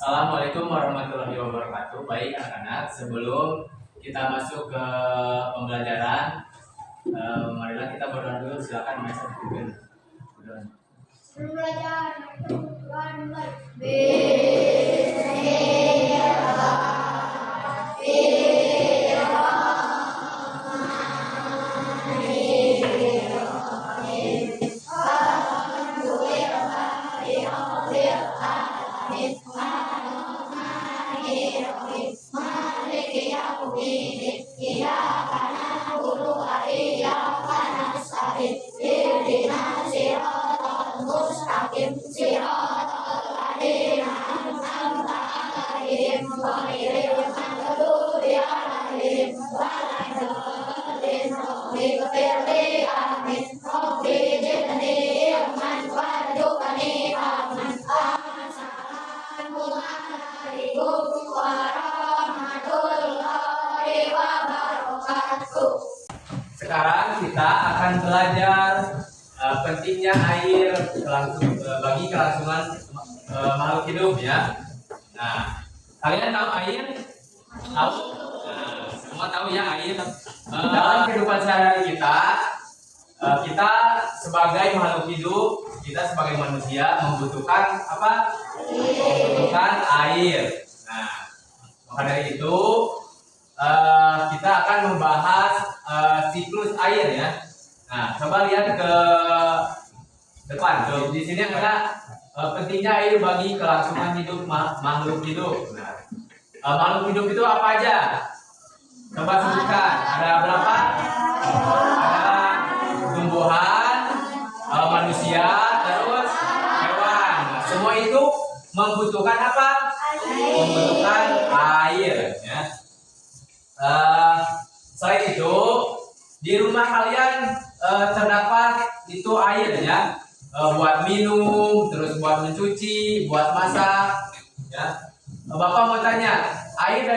Assalamualaikum warahmatullahi wabarakatuh. Baik anak-anak, sebelum kita masuk ke pembelajaran, marilah kita berdoa dulu. Silakan Mas Abdul. Sebelum belajar, Sekarang kita akan belajar pentingnya air bagi kelangsungan makhluk hidup ya. Nah, kalian tahu air? Tahu? Nah, semua tahu ya air. Dalam kehidupan sehari-hari kita sebagai makhluk hidup, kita sebagai manusia membutuhkan apa? Membutuhkan air. Nah, maka dari itu kita akan membahas siklus air ya. Nah, coba lihat ke depan. Di sini ada pentingnya air bagi kelangsungan hidup makhluk hidup. Nah, makhluk hidup itu apa aja? Coba sebutkan. Ada berapa? Ada tumbuhan, manusia, terus hewan. Nah, semua itu membutuhkan apa? Membutuhkan air. Ya. Selain itu, di rumah kalian terdapat itu air ya, buat minum, terus buat mencuci, buat masak. Ya. Bapak mau tanya, air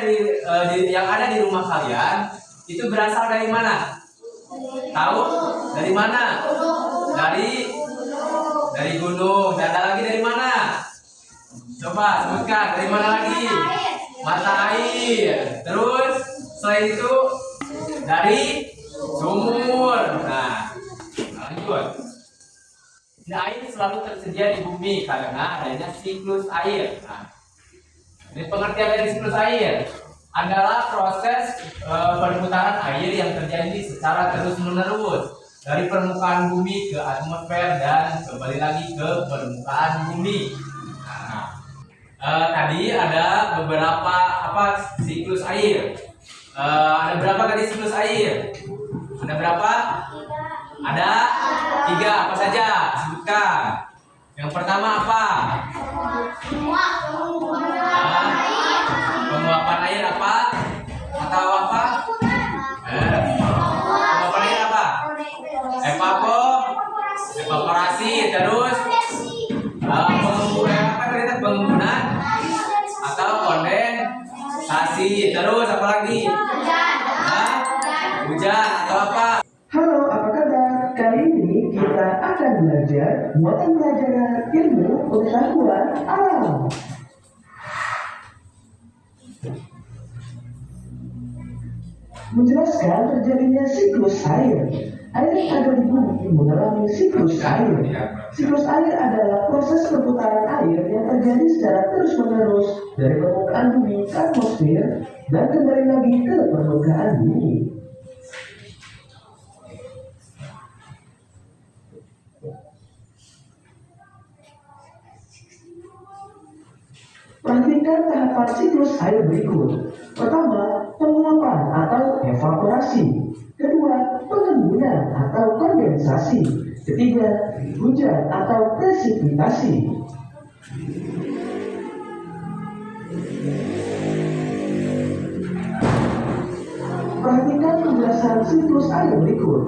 yang ada di rumah kalian itu berasal dari mana? Tahu? Dari mana? Dari gunung. Dan ada lagi dari mana? Coba sebutkan, dari mana lagi? Mata air. Terus selain itu dari sumur. Nah, lanjut. Air selalu tersedia di bumi karena adanya siklus air. Nah, ini pengertian dari siklus air adalah proses perputaran air yang terjadi secara terus-menerus dari permukaan bumi ke atmosfer dan kembali lagi ke permukaan bumi. Tadi ada beberapa siklus air. Ada berapa tadi siklus air? Ada berapa? Ada 3. Apa saja? Sebutkan. Yang pertama apa? Penguapan air apa? Atau apa? Penguapan air apa? Evaporasi. Terus pengembunan atau kondensasi. Terus apa lagi? Hujan atau apa? Halo, apa kabar? Kali ini kita akan belajar muatan pelajaran ilmu pengetahuan alam. Menjelaskan terjadinya siklus air. Air yang ada di bumi mengalami siklus air. Siklus air adalah proses perputaran air yang terjadi secara terus-menerus dari permukaan bumi ke atmosfer dan kembali lagi ke permukaan bumi. Perhatikan tahapan siklus air berikut. Pertama, penguapan atau evaporasi. Kedua, pengembunan atau kondensasi. Ketiga, hujan atau presipitasi. Perhatikan penjelasan siklus air berikut.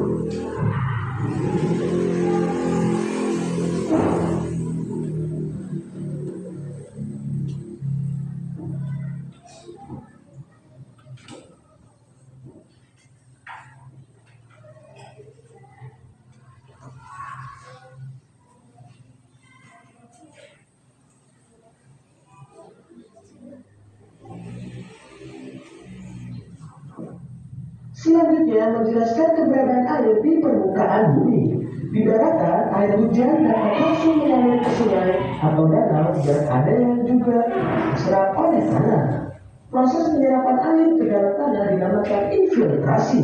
Selanjutnya menjelaskan keberadaan air di permukaan bumi. Di daratan, air hujan dapat langsung mengalir ke sungai atau danau dan ada yang juga diserap oleh tanah. Proses penyerapan air ke dalam tanah dinamakan infiltrasi.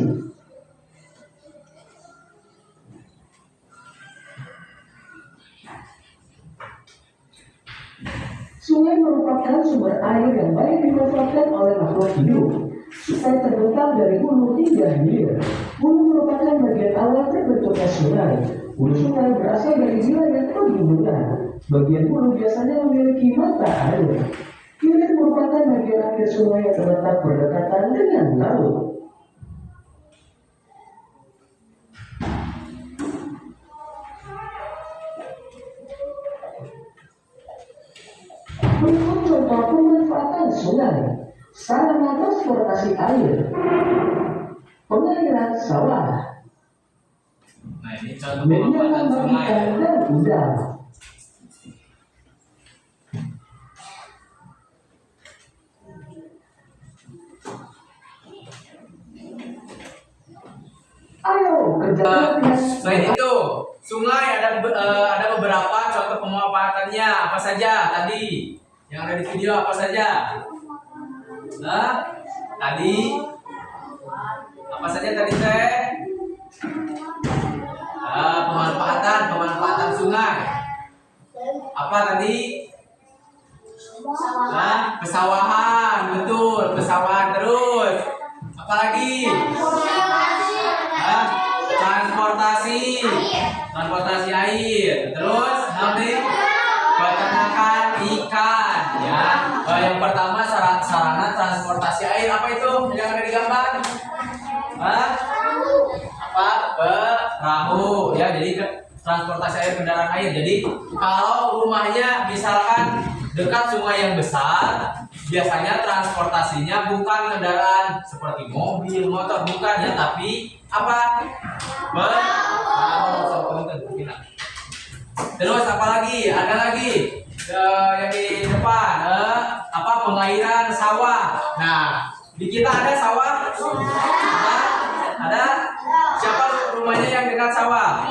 Sungai merupakan sumber air yang baik dimanfaatkan oleh makhluk hidup. Sungai terbentang dari hulu hingga hilir. Hulu merupakan bagian awal terbentuknya sungai. Hulu sungai berasal dari wilayah pegunungan. Bagian hulu biasanya memiliki mata air. Hilir merupakan bagian akhir sungai yang terletak berdekatan dengan laut. Berikut contoh pemanfaatan sungai. Sarana transportasi air. Pengairan sawah. Nah, ini contoh Media pemanfaatan tambang sungai. ikan dan udang. Ayo kerja keras. Selain itu, sungai ada beberapa contoh pemanfaatannya. Apa saja tadi yang ada di video? Apa saja? Tadi apa saja tadi teh? Pemanfaatan sungai. Apa tadi? Pesawahan, betul, pesawahan terus. Apa lagi? Transportasi air. Terus nanti peternakan ikan, ya. Yang pertama sarana transportasi air, apa itu yang ada di gambar? Perahu, ya. Jadi transportasi air, kendaraan air. Jadi kalau rumahnya misalkan dekat sungai yang besar, biasanya transportasinya bukan kendaraan seperti mobil, motor, bukan ya, tapi apa? Perahu. Terus apa lagi? Ada lagi yang di depan, pengairan sawah. Nah, di kita ada sawah? Ada? Siapa rumahnya yang dekat sawah?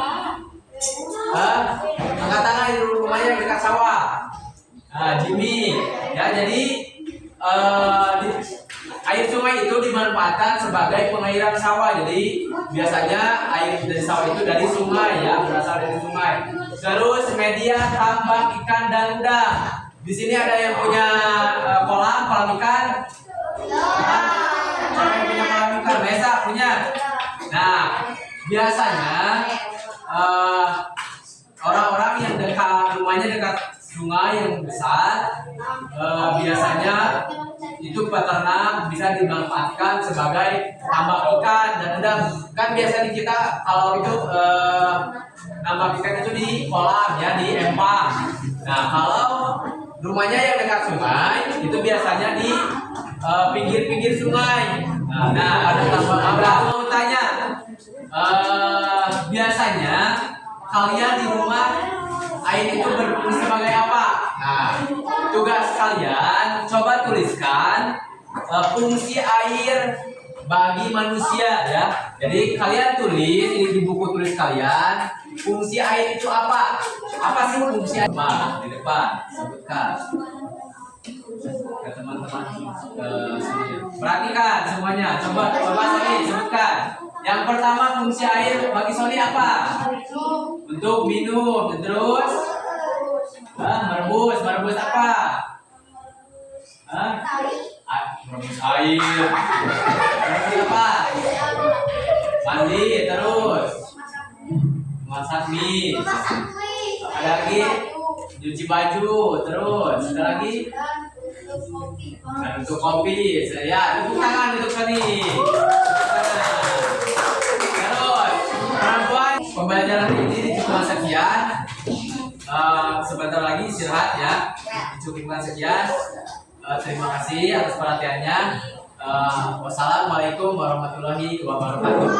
Angkat tangan rumahnya yang dekat sawah. Jimmy, ya. Jadi air sungai itu dimanfaatkan sebagai pengairan sawah. Jadi biasanya air dari sawah itu dari sungai, ya, berasal dari sungai. Terus media tambang ikan dan udang. Di sini ada yang punya kolam ikan. Siapa yang punya kolam ikan? Mesa punya. Nah, biasanya orang-orang yang rumahnya dekat sungai yang besar, biasanya itu peternak bisa dimanfaatkan sebagai tambak ikan dan udang. Kan biasa di kita kalau itu tambak ikan itu di kolam, ya, di empang. Nah, kalau rumahnya yang dekat sungai itu biasanya di pinggir-pinggir sungai. Nah, ada tambak abang. Mau tanya, biasanya kalian di rumah air itu berfungsi sebagai apa? Nah, tugas kalian coba tuliskan fungsi air bagi manusia, ya. Jadi kalian tulis ini di buku tulis kalian, fungsi air itu apa? Apa sih fungsi air? Di depan sebutkan ke teman-teman. Perhatikan semuanya. Coba Sony sebutkan. Yang pertama, fungsi air bagi Sony apa? Untuk minum. Terus merebus apa? Merebus air. Merebus apa? Mandi. Terus masak mie. Ada lagi? Cuci baju. Terus ada lagi? Dan untuk kopi. Ya, tepuk tangan untuk Sony. Pembelajaran ini cukupkan sekian. Sebentar lagi istirahat, ya. Cukupkan sekian. Terima kasih atas perhatiannya. Wassalamualaikum warahmatullahi wabarakatuh.